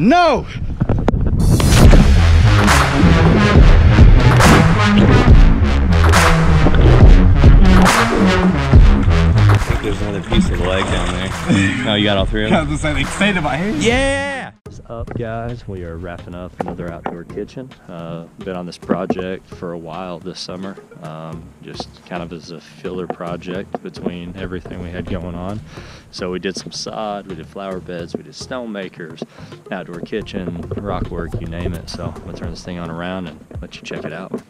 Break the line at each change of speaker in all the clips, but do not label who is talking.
No! I think there's another piece of the leg down there. Oh, you got all three of them?
I was gonna say, they stayed in my hand.
Yeah! What's up, guys? We are wrapping up another outdoor kitchen. Been on this project for a while this summer. Just kind of as a filler project between everything we had going on. So we did some sod, we did flower beds, we did stone makers, outdoor kitchen, rock work, you name it. So I'm gonna turn this thing on around and let you check it out.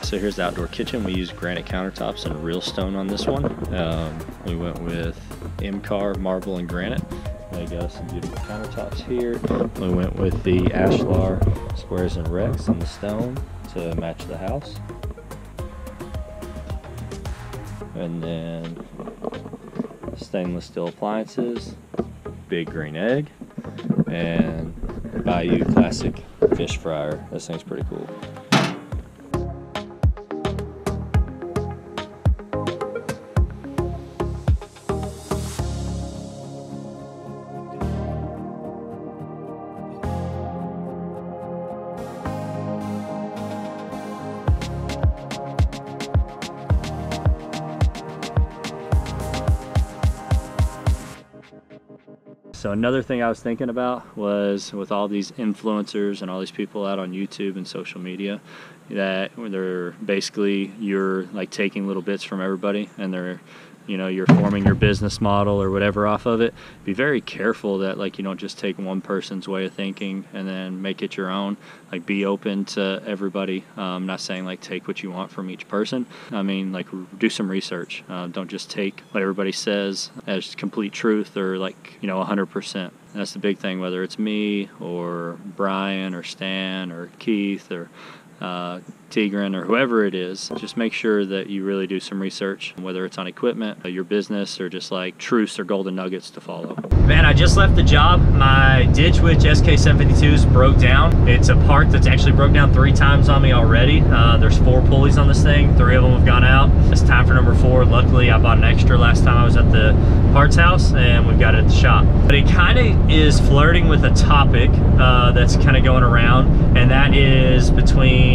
So here's the outdoor kitchen. We used granite countertops and real stone on this one. We went with MCAR, marble, and granite. They got us some beautiful countertops here. We went with the ashlar squares and rects on the stone to match the house. And then stainless steel appliances, big green egg, and Bayou classic fish fryer. This thing's pretty cool. So another thing I was thinking about was with all these influencers and all these people out on YouTube and social media, that they're basically, you're like taking little bits from everybody and they're, you know, you're forming your business model or whatever off of it. Be very careful that like you don't just take one person's way of thinking and then make it your own. Like be open to everybody. I'm not saying like take what you want from each person. I mean like do some research. Don't just take what everybody says as complete truth or like, you know, 100%. That's the big thing, whether it's me or Brian or Stan or Keith or Tigran or whoever it is. Just make sure that you really do some research, whether it's on equipment, your business, or just like truths or golden nuggets to follow. Man, I just left the job. My Ditch Witch SK752s broke down. It's a part that's actually broke down 3 times on me already. There's 4 pulleys on this thing. 3 of them have gone out. It's time for number 4. Luckily, I bought an extra last time I was at the parts house, and we've got it at the shop. But it kind of is flirting with a topic that's kind of going around, and that is between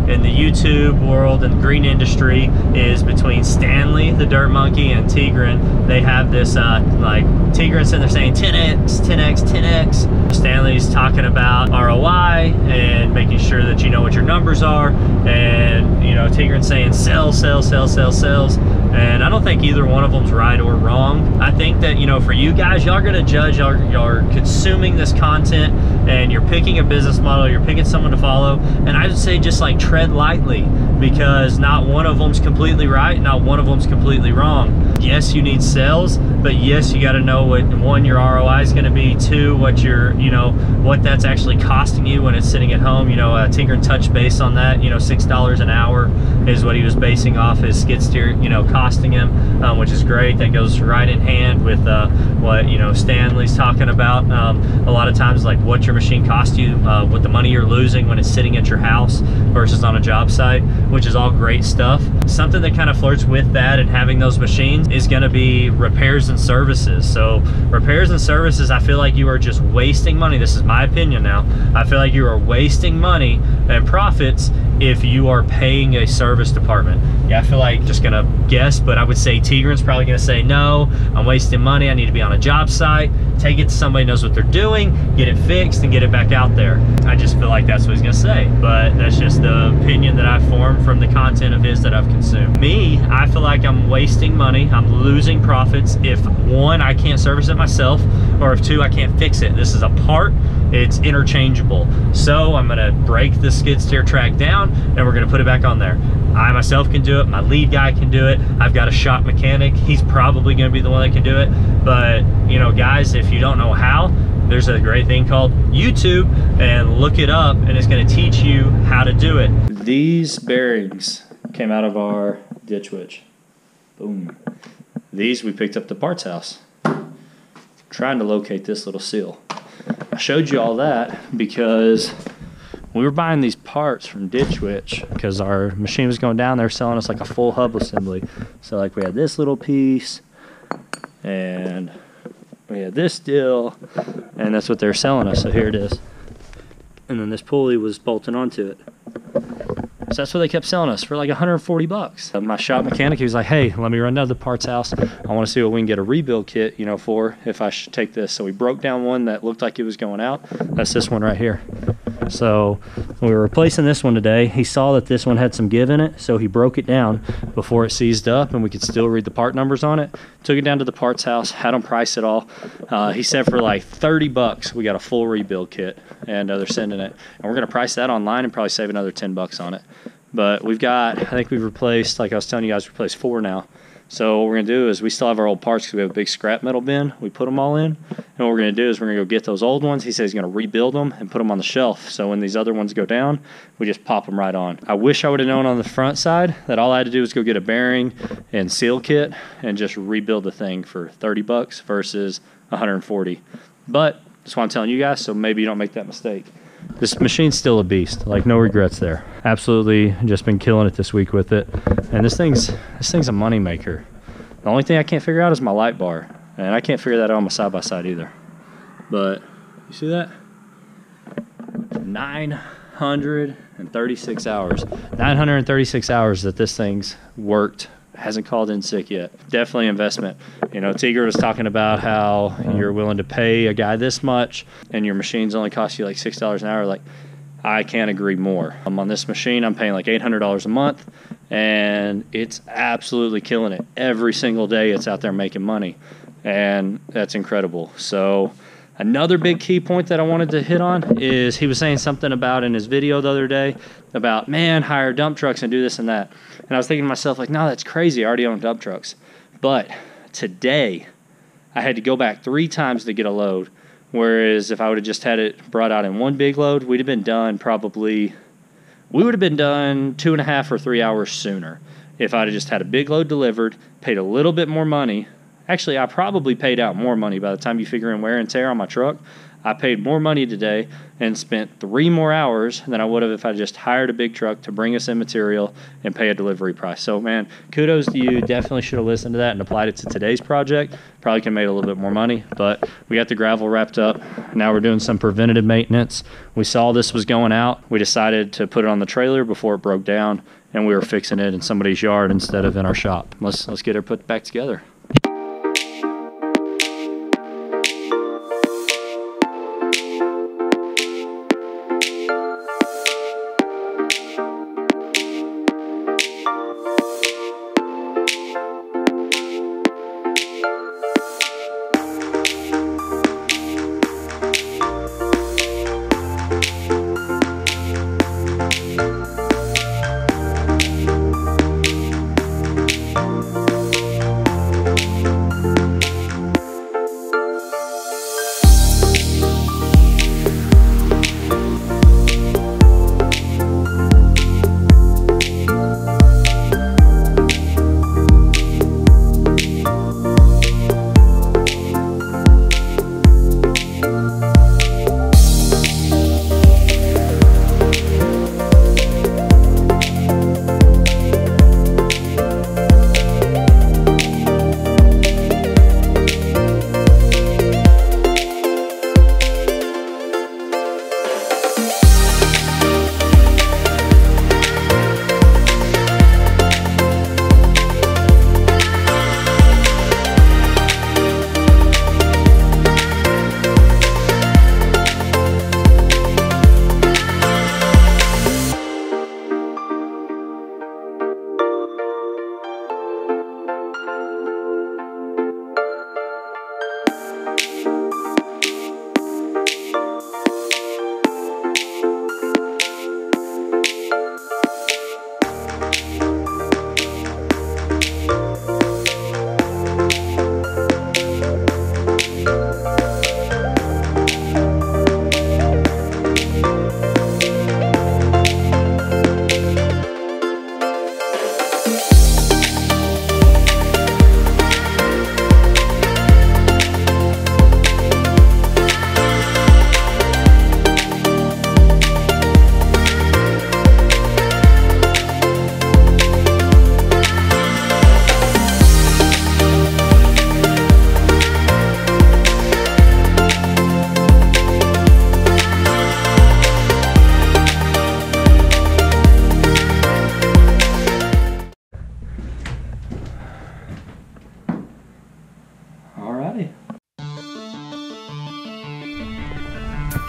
in the YouTube world and green industry is between Stanley, the dirt monkey, and Tigran. They have this like Tigran sitting there saying 10x, 10x, 10x. Stanley's talking about ROI and making sure that you know what your numbers are, and you know Tigran saying sell, sell, sell, sell, sells. And I don't think either one of them's right or wrong. I think that, you know, for you guys, y'all are gonna judge, y'all consuming this content and you're picking a business model, you're picking someone to follow, and I would say just like tread lightly, because not one of them's completely right, not one of them's completely wrong. Yes, you need sales, but yes, you gotta know what, 1, your ROI is gonna be, 2, what your, you know, what that's actually costing you when it's sitting at home. You know, Tigran touched base on that, you know, $6 an hour is what he was basing off his skid steer, you know, costing him, which is great. That goes right in hand with what, you know, Stanley's talking about. A lot of times, like what your machine cost you, what the money you're losing when it's sitting at your house versus on a job site, which is all great stuff. Something that kind of flirts with that and having those machines is going to be repairs and services. So repairs and services, I feel like you are just wasting money. This is my opinion now. I feel like you are wasting money and profits if you are paying a service department. Yeah, I feel like, just gonna guess, but I would say Tigran's probably gonna say, no, I'm wasting money, I need to be on a job site, take it to somebody who knows what they're doing, get it fixed, and get it back out there. I just feel like that's what he's gonna say, but that's just the opinion that I've formed from the content of his that I've consumed. Me, I feel like I'm wasting money, I'm losing profits if 1, I can't service it myself, or if 2, I can't fix it. This is a part, it's interchangeable. So I'm gonna break the skid steer track down and we're gonna put it back on there. I myself can do it, my lead guy can do it, I've got a shop mechanic, he's probably gonna be the one that can do it. But you know guys, if you don't know how, there's a great thing called YouTube, and look it up and it's gonna teach you how to do it. These bearings came out of our Ditch Witch. Boom. These we picked up the parts house. Trying to locate this little seal. I showed you all that because we were buying these parts from Ditch Witch because our machine was going down. They were selling us like a full hub assembly. So like we had this little piece and we had this deal, and that's what they were selling us. So here it is. And then this pulley was bolting onto it. So that's what they kept selling us for like 140 bucks. My shop mechanic, he was like, hey, let me run down to the parts house. I want to see what we can get a rebuild kit, you know, for if I should take this. So we broke down one that looked like it was going out. That's this one right here. So we were replacing this one today. He saw that this one had some give in it, so he broke it down before it seized up and we could still read the part numbers on it. Took it down to the parts house, had them price it all. He said for like 30 bucks we got a full rebuild kit, and they're sending it. And we're gonna price that online and probably save another 10 bucks on it. But we've got, I think we've replaced, like I was telling you guys, replaced 4 now. So what we're going to do is we still have our old parts because we have a big scrap metal bin. We put them all in. And what we're going to do is we're going to go get those old ones. He says he's going to rebuild them and put them on the shelf. So when these other ones go down, we just pop them right on. I wish I would have known on the front side that all I had to do was go get a bearing and seal kit and just rebuild the thing for 30 bucks versus 140. But that's what I'm telling you guys, so maybe you don't make that mistake. This machine's still a beast, like no regrets there. Absolutely just been killing it this week with it. And this thing's a money maker. The only thing I can't figure out is my light bar. And I can't figure that out on my side-by-side either. But, you see that? 936 hours. 936 hours that this thing's worked. Hasn't called in sick yet. Definitely investment. You know, Tigger was talking about how you're willing to pay a guy this much and your machines only cost you like $6 an hour. Like, I can't agree more. On this machine, I'm paying like $800 a month, and it's absolutely killing it. Every single day it's out there making money, and that's incredible. So another big key point that I wanted to hit on is he was saying something about in his video the other day about, man, hire dump trucks and do this and that. And I was thinking to myself, like, no, that's crazy. I already own dump trucks. But today, I had to go back 3 times to get a load. Whereas if I would have just had it brought out in one big load, we'd have been done we would have been done 2.5 or 3 hours sooner. If I'd have just had a big load delivered, paid a little bit more money. Actually, I probably paid out more money by the time you figure in wear and tear on my truck. I paid more money today and spent 3 more hours than I would have if I just hired a big truck to bring us in material and pay a delivery price. So, man, kudos to you. Definitely should have listened to that and applied it to today's project. Probably could have made a little bit more money, but we got the gravel wrapped up. Now we're doing some preventative maintenance. We saw this was going out. We decided to put it on the trailer before it broke down, and we were fixing it in somebody's yard instead of in our shop. Let's get it put back together.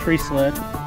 tree sled.